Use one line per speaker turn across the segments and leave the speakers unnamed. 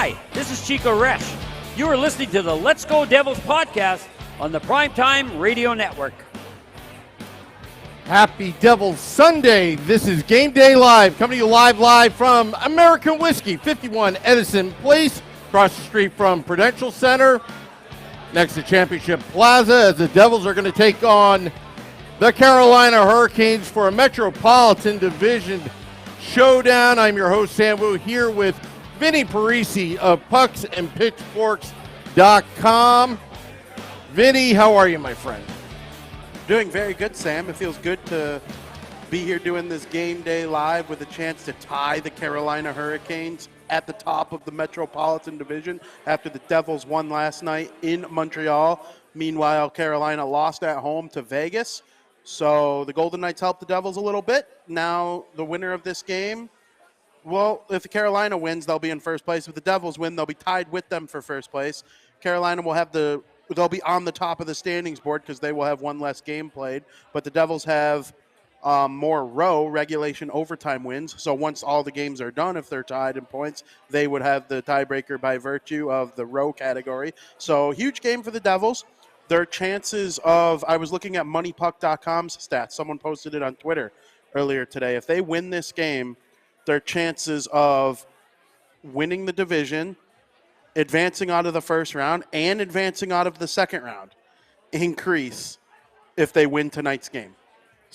Hi, this is Chico Resch. You are listening to the Let's Go Devils podcast on the Primetime Radio Network.
Happy Devils Sunday. This is Game Day Live, coming to you live from American Whiskey, 51 Edison Place, across the street from Prudential Center, next to Championship Plaza, as the Devils are going to take on the Carolina Hurricanes for a Metropolitan Division showdown. I'm your host, Sam Wu, here with Vinnie Parise of pucksandpitchforks.com. Vinnie, how are you, my friend?
Doing very good, Sam. It feels good to be here doing this Game Day Live with a chance to tie the Carolina Hurricanes at the top of the Metropolitan Division after the Devils won last night in Montreal. Meanwhile, Carolina lost at home to Vegas. So the Golden Knights helped the Devils a little bit. Now the winner of this game, well, if the Carolina wins, they'll be in first place. If the Devils win, they'll be tied with them for first place. Carolina will have they'll be on the top of the standings board because they will have one less game played. But the Devils have more regulation overtime wins. So once all the games are done, if they're tied in points, they would have the tiebreaker by virtue of the row category. So huge game for the Devils. Their chances of, I was looking at moneypuck.com's stats. Someone posted it on Twitter earlier today. If they win this game, their chances of winning the division, advancing out of the first round, and advancing out of the second round increase if they win tonight's game.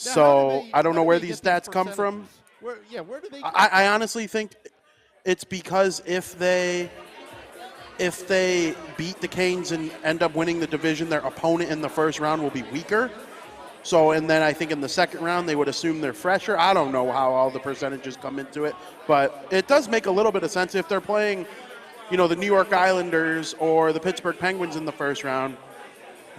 Now,
so I don't know where these stats come from.
Where do they come
I honestly think it's because if they beat the Canes and end up winning the division, their opponent in the first round will be weaker. So, and then I think in the second round, they would assume they're fresher. I don't know how all the percentages come into it, but it does make a little bit of sense if they're playing, the New York Islanders or the Pittsburgh Penguins in the first round.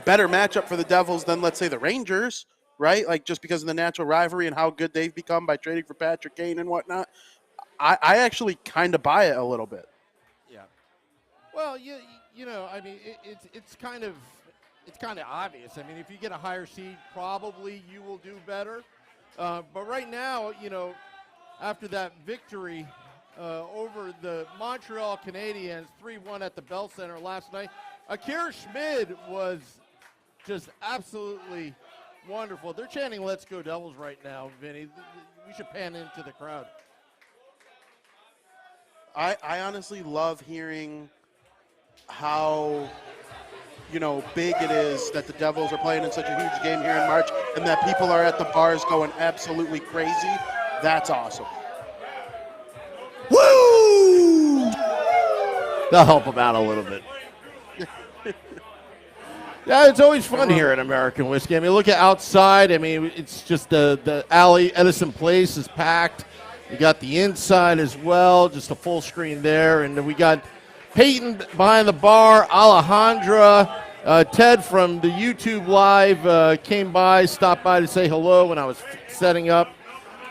Better matchup for the Devils than, let's say, the Rangers, right? Like, just because of the natural rivalry and how good they've become by trading for Patrick Kane and whatnot. I actually kind of buy it a little bit.
Yeah. Well, it's kind of obvious. I mean, if you get a higher seed, probably you will do better. But right now, after that victory over the Montreal Canadiens, 3-1 at the Bell Center last night, Akira Schmid was just absolutely wonderful. They're chanting "Let's Go Devils" right now, Vinny. We should pan into the crowd.
I honestly love hearing how big it is that the Devils are playing in such a huge game here in March and that people are at the bars going absolutely crazy. That's awesome.
Woo! That'll help them out a little bit. Yeah, it's always fun here at American Whiskey. I mean, look at outside. I mean, it's just the alley, Edison Place is packed. You got the inside as well, just a full screen there. And we got Peyton behind the bar, Alejandra, Ted from the YouTube Live came by, stopped by to say hello when I was setting up.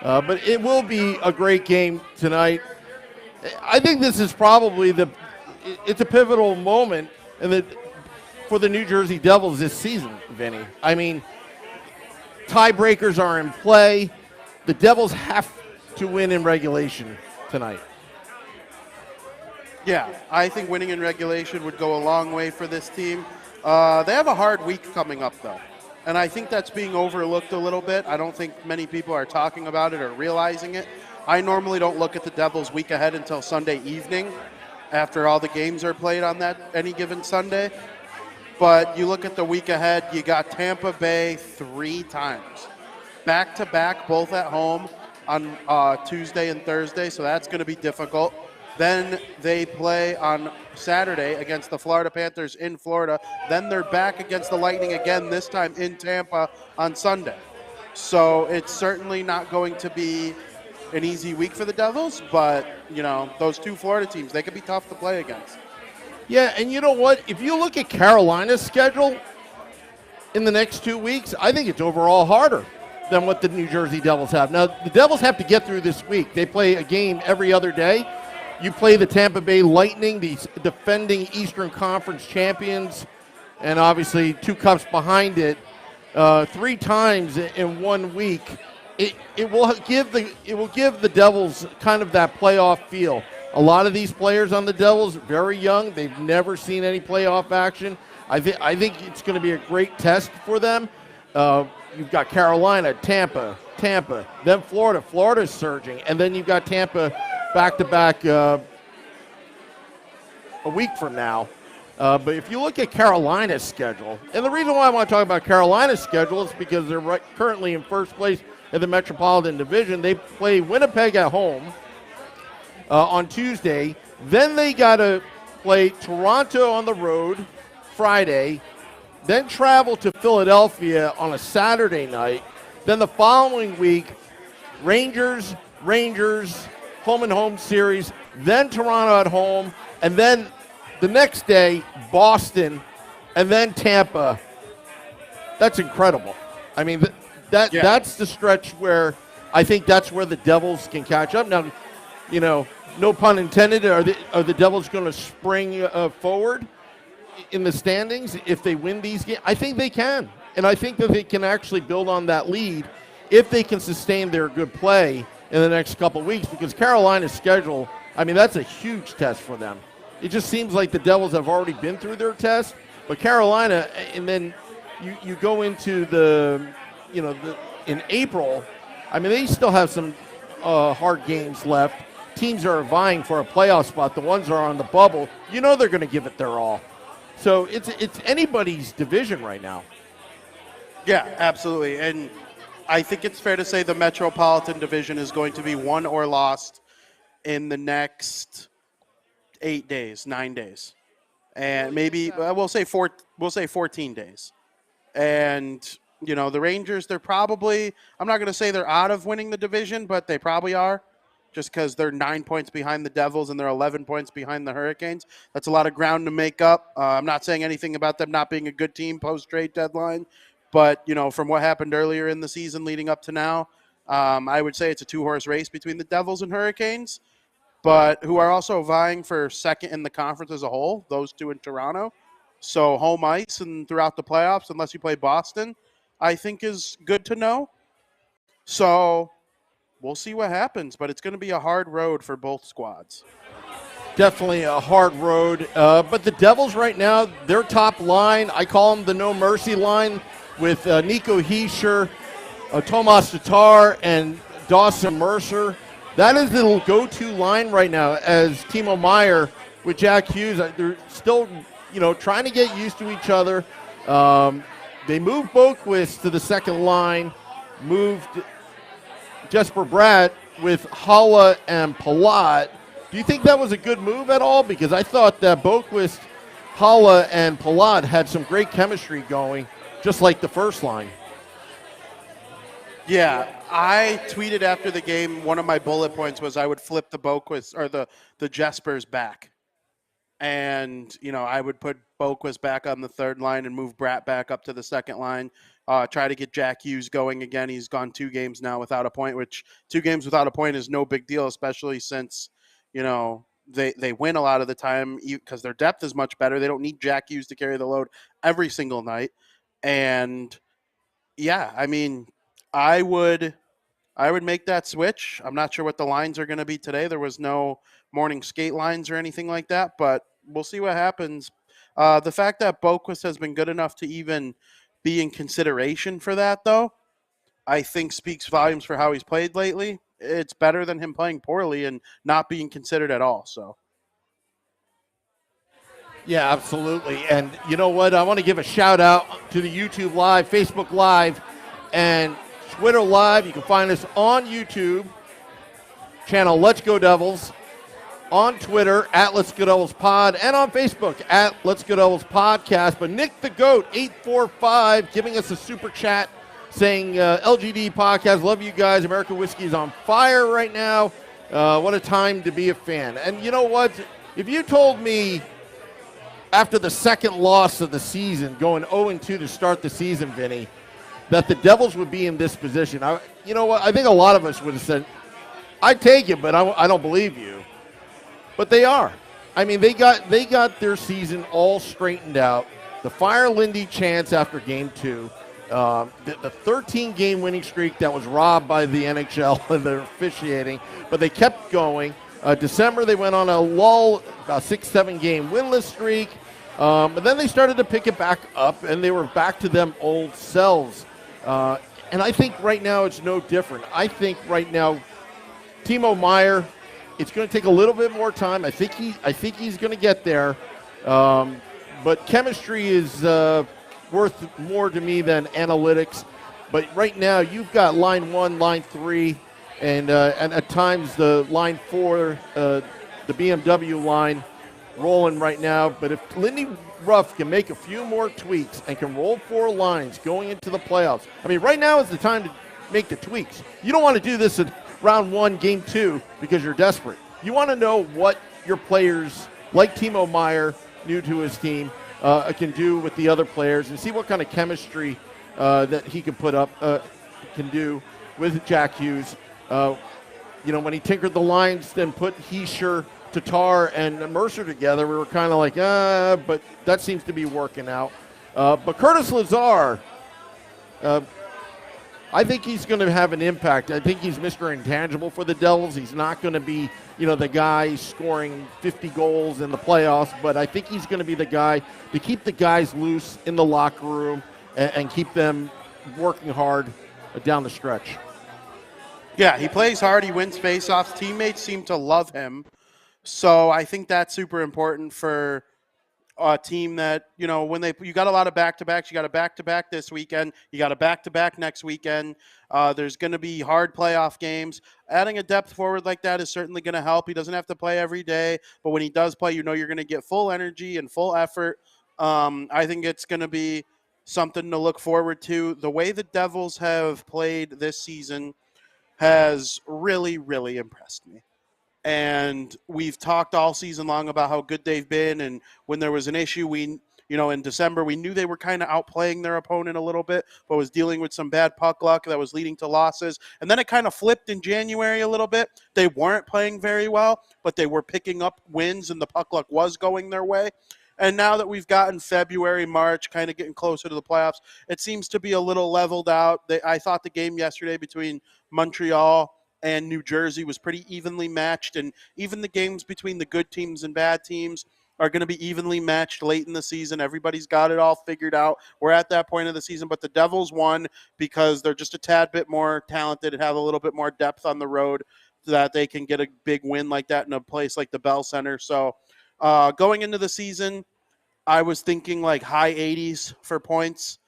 But it will be a great game tonight. I think this is probably it's a pivotal moment for the New Jersey Devils this season, Vinny. I mean, tiebreakers are in play. The Devils have to win in regulation tonight.
Yeah, I think winning in regulation would go a long way for this team. They have a hard week coming up, though, and I think that's being overlooked a little bit. I don't think many people are talking about it or realizing it. I normally don't look at the Devils' week ahead until Sunday evening after all the games are played on any given Sunday. But you look at the week ahead, you got Tampa Bay 3 times. Back-to-back, both at home on Tuesday and Thursday, so that's going to be difficult. Then they play on Saturday against the Florida Panthers in Florida. Then they're back against the Lightning again, this time in Tampa on Sunday. So it's certainly not going to be an easy week for the Devils, but, those 2 Florida teams, they could be tough to play against.
Yeah, and you know what? If you look at Carolina's schedule in the next 2 weeks, I think it's overall harder than what the New Jersey Devils have. Now, the Devils have to get through this week. They play a game every other day. You play the Tampa Bay Lightning, the defending Eastern Conference champions, and obviously 2 cups behind it, 3 times in 1 week. It will give the Devils kind of that playoff feel. A lot of these players on the Devils, very young. They've never seen any playoff action. I think it's going to be a great test for them. You've got Carolina, Tampa, then Florida. Florida's surging. And then you've got Tampa back-to-back a week from now. But if you look at Carolina's schedule, and the reason why I want to talk about Carolina's schedule is because they're currently in first place in the Metropolitan Division. They play Winnipeg at home on Tuesday. Then they got to play Toronto on the road Friday, then travel to Philadelphia on a Saturday night. Then the following week, Rangers, home-and-home series, then Toronto at home, and then the next day, Boston, and then Tampa. That's incredible. I mean, that's the stretch where I think that's where the Devils can catch up. Now, you know, no pun intended, are the Devils going to spring forward in the standings if they win these games? I think they can. And I think that they can actually build on that lead if they can sustain their good play in the next couple of weeks, because Carolina's schedule, I mean, that's a huge test for them. It just seems like the Devils have already been through their test, but Carolina, and then you go into in April, I mean, they still have some hard games left. Teams are vying for a playoff spot. The ones that are on the bubble, you know they're going to give it their all. So it's anybody's division right now.
Yeah, absolutely. And I think it's fair to say the Metropolitan Division is going to be won or lost in the next 9 days. And maybe we'll say 14 days. And, you know, the Rangers, they're probably, I'm not going to say they're out of winning the division, but they probably are, just because they're 9 points behind the Devils and they're 11 points behind the Hurricanes. That's a lot of ground to make up. I'm not saying anything about them not being a good team post-trade deadline, but, you know, from what happened earlier in the season leading up to now, I would say it's a two-horse race between the Devils and Hurricanes, but who are also vying for second in the conference as a whole, those two in Toronto. So home ice and throughout the playoffs, unless you play Boston, I think is good to know. So we'll see what happens, but it's going to be a hard road for both squads.
Definitely a hard road. But the Devils right now, their top line, I call them the no mercy line, with Nico Hischier, Tomas Tatar, and Dawson Mercer. That is the go-to line right now, as Timo Meier with Jack Hughes. They're still, you know, trying to get used to each other. They moved Boquist to the second line, moved Jesper Bratt with Haula and Palat. Do you think that was a good move at all? Because I thought that Boquist, Haula, and Palat had some great chemistry going, just like the first line.
Yeah, I tweeted after the game, one of my bullet points was I would flip the Boquist or the Jespers back. And, you know, I would put Boquist back on the third line and move Bratt back up to the second line. Try to get Jack Hughes going again. He's gone 2 games now without a point, which 2 games without a point is no big deal, especially since, you know, they win a lot of the time because their depth is much better. They don't need Jack Hughes to carry the load every single night. And, yeah, I mean, I would make that switch. I'm not sure what the lines are going to be today. There was no morning skate lines or anything like that, but we'll see what happens. The fact that Boquist has been good enough to even be in consideration for that, though, I think speaks volumes for how he's played lately. It's better than him playing poorly and not being considered at all. So,
yeah, absolutely. And you know what? I want to give a shout out to the YouTube Live, Facebook Live, and Twitter Live. You can find us on YouTube channel Let's Go Devils, on Twitter at Let's Go Devils Pod, and on Facebook at Let's Go Devils Podcast. But Nick the Goat 845 giving us a super chat saying LGD Podcast, love you guys. American Whiskey is on fire right now. What a time to be a fan. And you know what? If you told me after the second loss of the season, going 0-2 to start the season, Vinnie, that the Devils would be in this position, you know what? I think a lot of us would have said, I'd take it, but I don't believe you. But they are. I mean, they got their season all straightened out. The fire Lindy chance after Game 2. The 13-game winning streak that was robbed by the NHL and their officiating. But they kept going. December, they went on a lull, about 6-7 game winless streak. But then they started to pick it back up, and they were back to them old selves. And I think right now it's no different. I think right now, Timo Meier, it's going to take a little bit more time. I think he's going to get there. But chemistry is worth more to me than analytics. But right now, you've got line 1, line 3, and at times the line 4, the BMW line, rolling right now. But if Lindy Ruff can make a few more tweaks and can roll 4 lines going into the playoffs, I mean, right now is the time to make the tweaks. You don't want to do this in round 1, game 2, because you're desperate. You want to know what your players, like Timo Meier, new to his team, can do with the other players, and see what kind of chemistry that he can put up, can do with Jack Hughes. When he tinkered the lines, then put Heischer, Tatar, and Mercer together, we were kind of like, but that seems to be working out. But Curtis Lazar, I think he's going to have an impact. I think he's Mr. Intangible for the Devils. He's not going to be, the guy scoring 50 goals in the playoffs, but I think he's going to be the guy to keep the guys loose in the locker room and keep them working hard down the stretch.
Yeah, he plays hard. He wins faceoffs. Teammates seem to love him. So I think that's super important for a team that, when you got a lot of back-to-backs. You got a back-to-back this weekend. You got a back-to-back next weekend. There's going to be hard playoff games. Adding a depth forward like that is certainly going to help. He doesn't have to play every day, but when he does play, you're going to get full energy and full effort. I think it's going to be something to look forward to. The way the Devils have played this season has really, really impressed me. And we've talked all season long about how good they've been. And when there was an issue, in December, we knew they were kind of outplaying their opponent a little bit, but was dealing with some bad puck luck that was leading to losses. And then it kind of flipped in January a little bit. They weren't playing very well, but they were picking up wins and the puck luck was going their way. And now that we've gotten February, March, kind of getting closer to the playoffs, it seems to be a little leveled out. I thought the game yesterday between Montreal and New Jersey was pretty evenly matched, and even the games between the good teams and bad teams are going to be evenly matched late in the season. Everybody's got it all figured out. We're at that point of the season, but the Devils won because they're just a tad bit more talented and have a little bit more depth on the road so that they can get a big win like that in a place like the Bell Center. So going into the season, I was thinking like high 80s for points.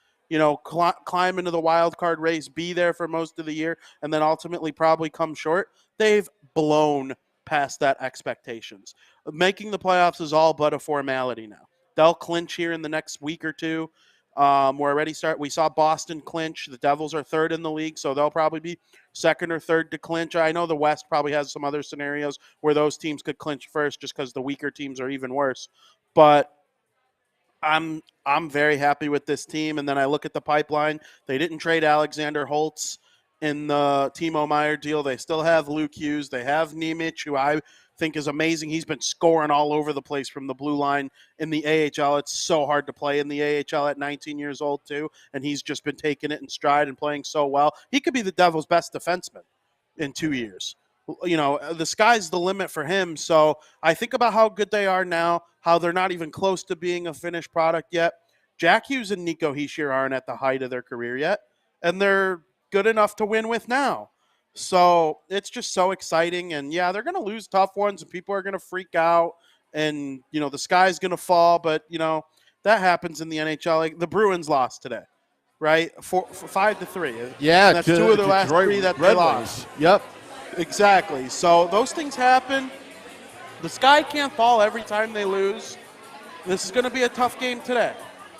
Climb into the wild card race, be there for most of the year, and then ultimately probably come short. They've blown past that expectations. Making the playoffs is all but a formality now. They'll clinch here in the next week or two. We saw Boston clinch. The Devils are third in the league, so they'll probably be second or third to clinch. I know the West probably has some other scenarios where those teams could clinch first just because the weaker teams are even worse. But I'm very happy with this team. And then I look at the pipeline. They didn't trade Alexander Holtz in the Timo Meier deal. They still have Luke Hughes. They have Nemec, who I think is amazing. He's been scoring all over the place from the blue line in the AHL. It's so hard to play in the AHL at 19 years old, too. And he's just been taking it in stride and playing so well. He could be the Devils' best defenseman in 2 years. The sky's the limit for him. So I think about how good they are now, how they're not even close to being a finished product yet. Jack Hughes and Nico Hischier aren't at the height of their career yet, and they're good enough to win with now. So it's just so exciting. And, yeah, they're going to lose tough ones, and people are going to freak out, and, the sky's going to fall. But, that happens in the NHL. Like the Bruins lost today, right? 5-3.
Yeah,
and that's two of the last
Detroit
3 that
Red
they lost.
Wings. Yep.
Exactly. So those things happen. The sky can't fall every time they lose. This is going to be a tough game today.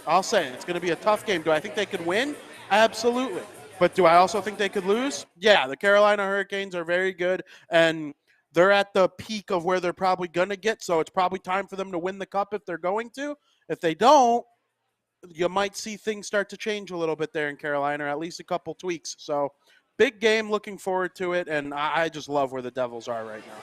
I'll say it. It's going to be a tough game. Do I think they could win? Absolutely. But do I also think they could lose? Yeah, the Carolina Hurricanes are very good, and they're at the peak of where they're probably going to get, so it's probably time for them to win the cup if they're going to. If they don't, you might see things start to change a little bit there in Carolina, or at least a couple tweaks. So big game, looking forward to it, and I just love where the Devils are right now.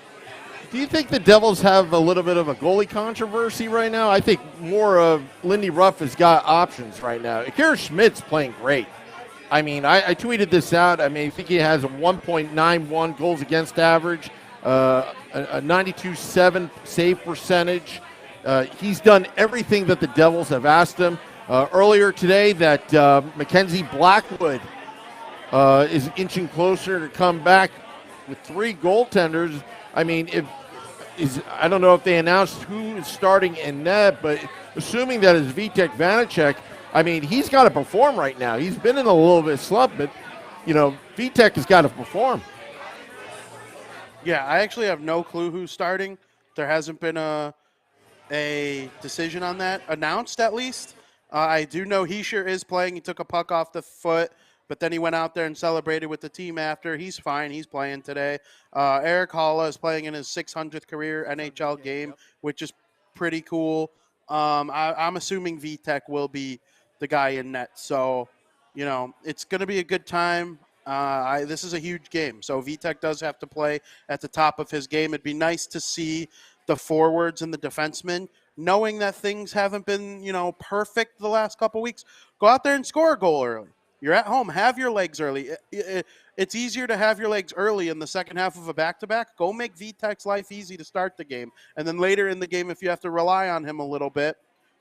Do you think the Devils have a little bit of a goalie controversy right now? I think more of Lindy Ruff has got options right now. Akira Schmidt's playing great. I mean, I tweeted this out. I think he has a 1.91 goals against average a 92.7 save percentage. He's done everything that the Devils have asked him. Earlier today, that Mackenzie Blackwood is inching closer to come back with 3 goaltenders. I mean, I don't know if they announced who is starting in net, but assuming that is Vitek Vanacek, I mean, he's got to perform right now. He's been in a little bit of slump, but, Vitek has got to perform.
Yeah, I actually have no clue who's starting. There hasn't been a decision on that announced, at least. I do know Heischer is playing. He took a puck off the foot, but then he went out there and celebrated with the team after. He's fine. He's playing today. Eric Halla is playing in his 600th career NHL game, which is pretty cool. I'm assuming Vitek will be the guy in net. So, it's going to be a good time. This is a huge game. So Vitek does have to play at the top of his game. It'd be nice to see the forwards and the defensemen, knowing that things haven't been, perfect the last couple weeks, go out there and score a goal early. You're at home. Have your legs early. It's easier to have your legs early in the second half of a back-to-back. Go make Vitek's life easy to start the game. And then later in the game, if you have to rely on him a little bit,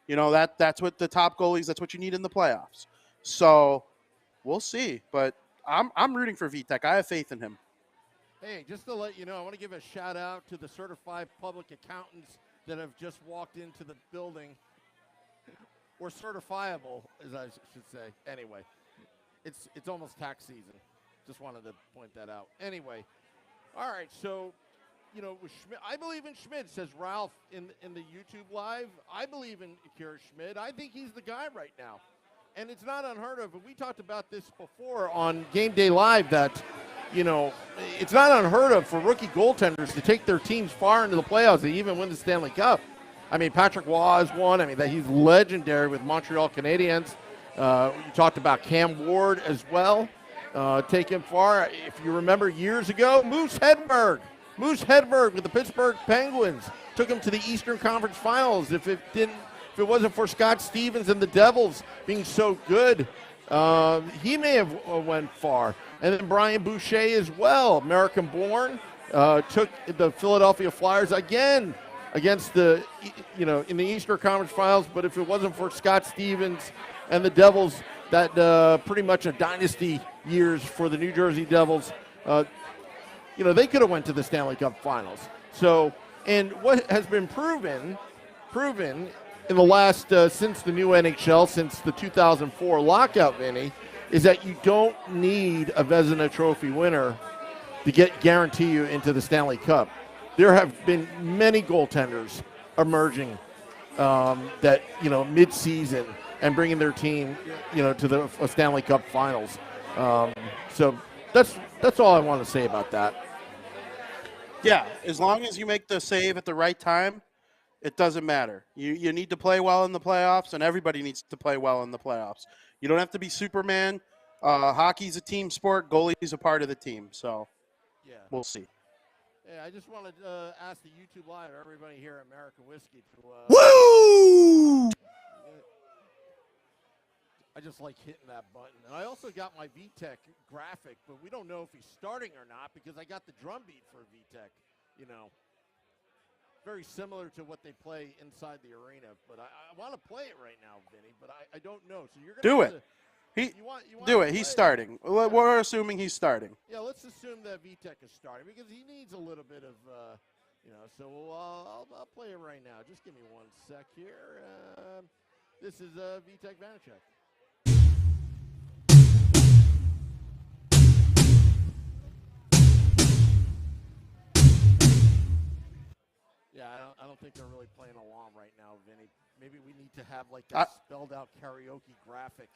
that's what the top goalies, that's what you need in the playoffs. So we'll see. But I'm rooting for Vitek. I have faith in him.
Hey, just to let you know, I want to give a shout-out to the certified public accountants that have just walked into the building, or certifiable, as I should say. Anyway, it's almost tax season. Just wanted to point that out. Anyway, all right, so, with Schmidt, I believe in Schmidt, says Ralph in the YouTube Live. I believe in Akira Schmidt. I think he's the guy right now. And it's not unheard of. And we talked about this before on Game Day Live that, it's not unheard of for rookie goaltenders to take their teams far into the playoffs and even win the Stanley Cup. I mean, Patrick Waugh has won. I mean, he's legendary with Montreal Canadiens. You talked about Cam Ward as well, taken far. If you remember years ago, Moose Hedberg with the Pittsburgh Penguins took him to the Eastern Conference Finals. If it wasn't for Scott Stevens and the Devils being so good, he may have went far. And then Brian Boucher as well, American-born, took the Philadelphia Flyers again against in the Eastern Conference Finals. But if it wasn't for Scott Stevens and the Devils, that pretty much a dynasty years for the New Jersey Devils, they could have went to the Stanley Cup Finals. So, and what has been proven in the last, since the new NHL, since the 2004 lockout, Vinnie, is that you don't need a Vezina Trophy winner to guarantee you into the Stanley Cup. There have been many goaltenders emerging that, mid-season and bringing their team, to the Stanley Cup Finals. So that's all I want to say about that.
Yeah, as long as you make the save at the right time, it doesn't matter. You need to play well in the playoffs, and everybody needs to play well in the playoffs. You don't have to be Superman. Hockey's a team sport. Goalie's a part of the team. So, yeah, we'll see.
Yeah, I just wanted to ask the YouTube Live, everybody here at American Whiskey to
woo!
I just like hitting that button. And I also got my VTech graphic, but we don't know if he's starting or not because I got the drum beat for VTech, Very similar to what they play inside the arena. But I want to play it right now, Vinny, but I don't know. So you're going to
do it. Do it. He's starting.
Yeah.
We're assuming he's starting.
Yeah, let's assume that VTech is starting because he needs a little bit of, so I'll play it right now. Just give me one sec here. This is VTech Vanacek. Yeah, I don't think they're really playing along right now, Vinny. Maybe we need to have like that spelled out karaoke graphic.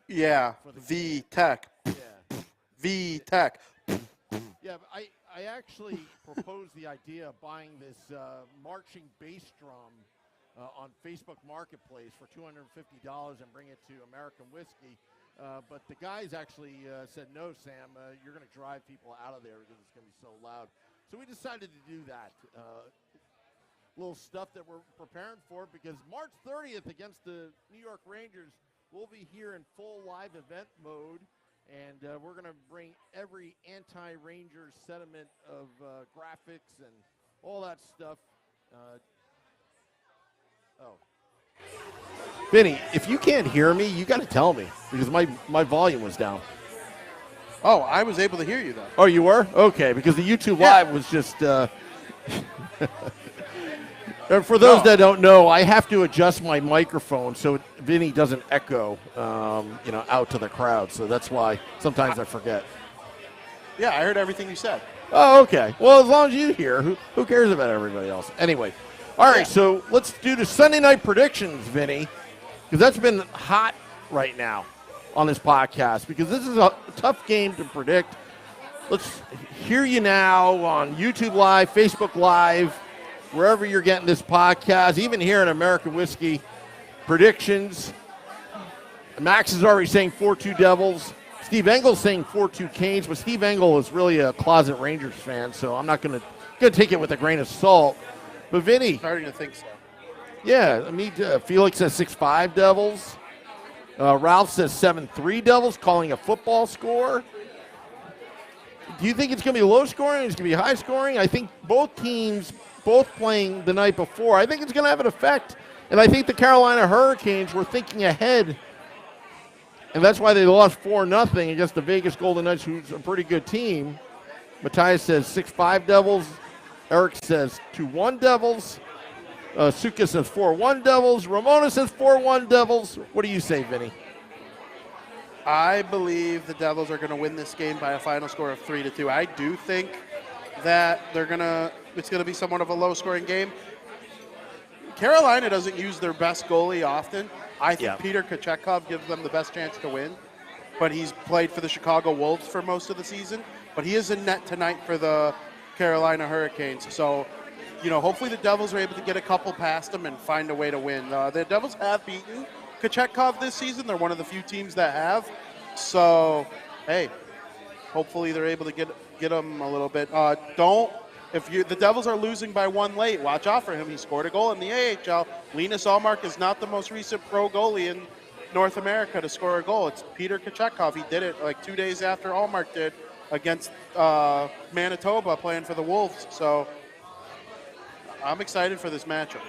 Yeah, V-Tech.
Yeah.
V-Tech.
Yeah, but I actually proposed the idea of buying this marching bass drum on Facebook Marketplace for $250 and bring it to American Whiskey. But the guys actually said, no, Sam, you're going to drive people out of there because it's going to be so loud. So we decided to do that. Little stuff that we're preparing for because March 30th against the New York Rangers, we'll be here in full live event mode, and we're going to bring every anti-Rangers sentiment of graphics and all that stuff. Vinny, if you can't hear me, you got to tell me because my volume was down.
Oh, I was able to hear you, though.
Oh, you were? Okay, because the YouTube Live was just... And for those that don't know, I have to adjust my microphone so Vinny doesn't echo, out to the crowd. So that's why sometimes I forget.
Yeah, I heard everything you said.
Oh, okay. Well, as long as you hear, who cares about everybody else? Anyway, all right, so let's do the Sunday night predictions, Vinny, because that's been hot right now on this podcast because this is a tough game to predict. Let's hear you now on YouTube Live, Facebook Live, wherever you're getting this podcast, even here in American Whiskey predictions. Max is already saying 4-2 Devils. Steve Engel's saying 4-2 Canes, but Steve Engel is really a closet Rangers fan, so I'm not going to take it with a grain of salt. But Vinny,
Starting to think so.
yeah, I mean, Felix says 6-5 Devils. Ralph says 7-3 Devils, calling a football score. Do you think it's going to be low scoring? It's going to be high scoring? I think both teams, both playing the night before, I think it's going to have an effect. And I think the Carolina Hurricanes were thinking ahead. And that's why they lost 4-0 against the Vegas Golden Knights, who's a pretty good team. Matthias says 6-5 Devils. Eric says 2-1 Devils. Suka says 4-1 Devils. Ramona says 4-1 Devils. What do you say, Vinny?
I believe the Devils are going to win this game by a final score of 3-2. I do think that it's going to be somewhat of a low-scoring game. Carolina doesn't use their best goalie often. I think Peter Kochetkov gives them the best chance to win, but he's played for the Chicago Wolves for most of the season. But he is in net tonight for the Carolina Hurricanes. So, hopefully the Devils are able to get a couple past them and find a way to win. The Devils have beaten Kochetkov this season. They're one of the few teams that have. So, hey, hopefully they're able to get them a little bit. If the Devils are losing by one late, watch out for him. He scored a goal in the AHL. Linus Ullmark is not the most recent pro goalie in North America to score a goal. It's Peter Kochetkov. He did it like 2 days after Ullmark did against Manitoba playing for the Wolves. So I'm excited for this matchup.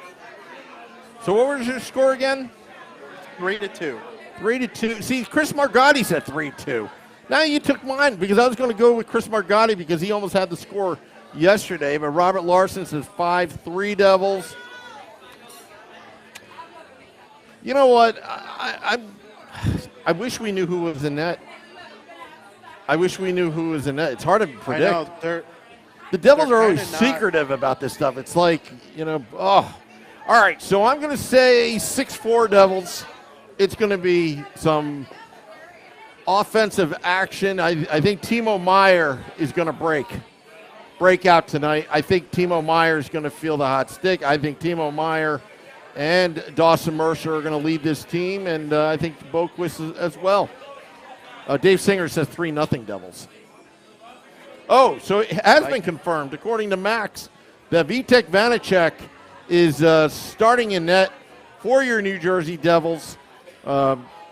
So what was your score again?
3-2.
3-2. See, Chris Margotti said 3-2. Now you took mine because I was going to go with Chris Margotti because he almost had the score yesterday, but Robert Larson says 5-3 Devils. You know what? I wish we knew who was in net. It's hard to predict.
I know.
The Devils are always secretive about this stuff. It's like, All right, so I'm going to say 6-4 Devils. It's going to be some offensive action. I think Timo Meier is going to break out tonight. I think Timo Meier is going to feel the hot stick. I think Timo Meier and Dawson Mercer are going to lead this team, and I think Boquist as well. Dave Singer says 3-0 Devils. Oh, so it has been confirmed, according to Max, that Vitek Vanacek is starting in net for your New Jersey Devils.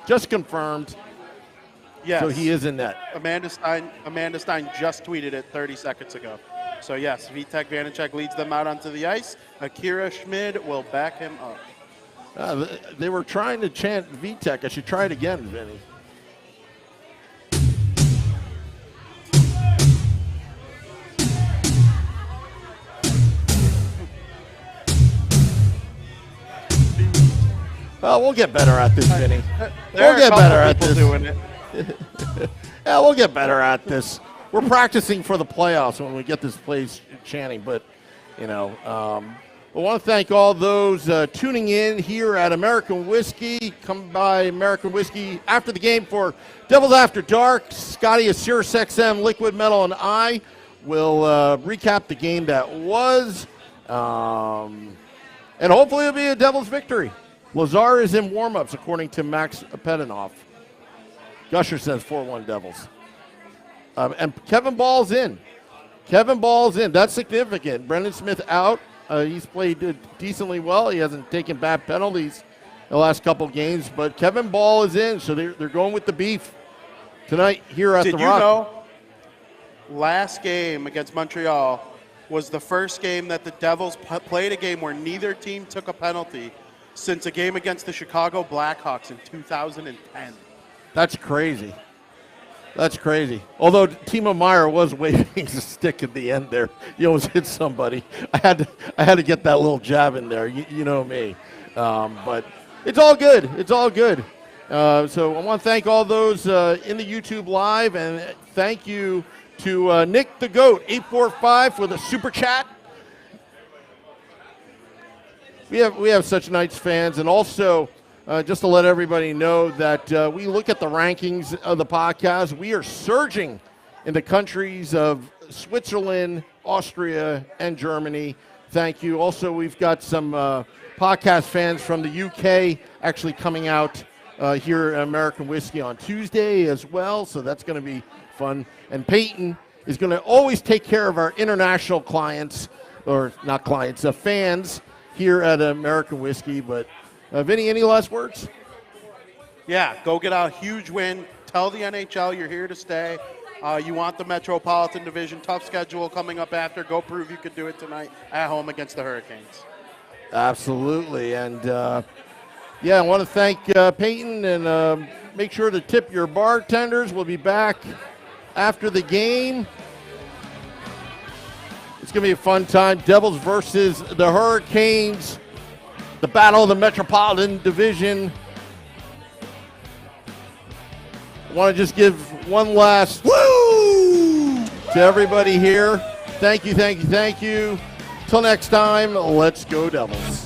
Just confirmed.
Yes.
So he is in net.
Amanda Stein just tweeted it 30 seconds ago. So, yes, Vitek Vanacek leads them out onto the ice. Akira Schmid will back him up.
They were trying to chant Vitek. I should try it again, Vinny. Well, we'll get better at this, Vinny. We'll get better at this.
Doing it.
Yeah, we'll get better at this. We're practicing for the playoffs when we get this place chanting, but, I want to thank all those tuning in here at American Whiskey. Come by American Whiskey after the game for Devils After Dark. Scotty of Sirius XM, Liquid Metal, and I will recap the game that was, and hopefully it'll be a Devils victory. Lazar is in warm-ups, according to Max Petinoff. Gusher says 4-1 Devils. And Kevin Ball's in. That's significant. Brendan Smith out. He's played decently well. He hasn't taken bad penalties the last couple games. But Kevin Ball is in, so they're going with the beef tonight here at the Rock.
Did you know, last game against Montreal, was the first game that the Devils played a game where neither team took a penalty since a game against the Chicago Blackhawks in 2010.
That's crazy. That's crazy. Although Timo Meyer was waving his stick at the end there. He almost hit somebody. I had to get that little jab in there. You know me. But it's all good. It's all good. So I want to thank all those in the YouTube Live, and thank you to Nick the Goat 845 for the super chat. We have such nice fans, and also just to let everybody know that we look at the rankings of the podcast. We are surging in the countries of Switzerland, Austria, and Germany. Thank you. Also, we've got some podcast fans from the UK actually coming out here at American Whiskey on Tuesday as well, so that's going to be fun. And Peyton is going to always take care of our international clients, or not clients, fans here at American Whiskey. But Vinnie, any last words?
Yeah, go get a huge win. Tell the NHL you're here to stay. You want the Metropolitan Division. Tough schedule coming up after. Go prove you could do it tonight at home against the Hurricanes.
Absolutely. And, I want to thank Peyton, and make sure to tip your bartenders. We'll be back after the game. It's going to be a fun time. Devils versus the Hurricanes. The battle of the Metropolitan Division. I want to just give one last woo to everybody here. Thank you, thank you, thank you. Till next time, let's go Devils.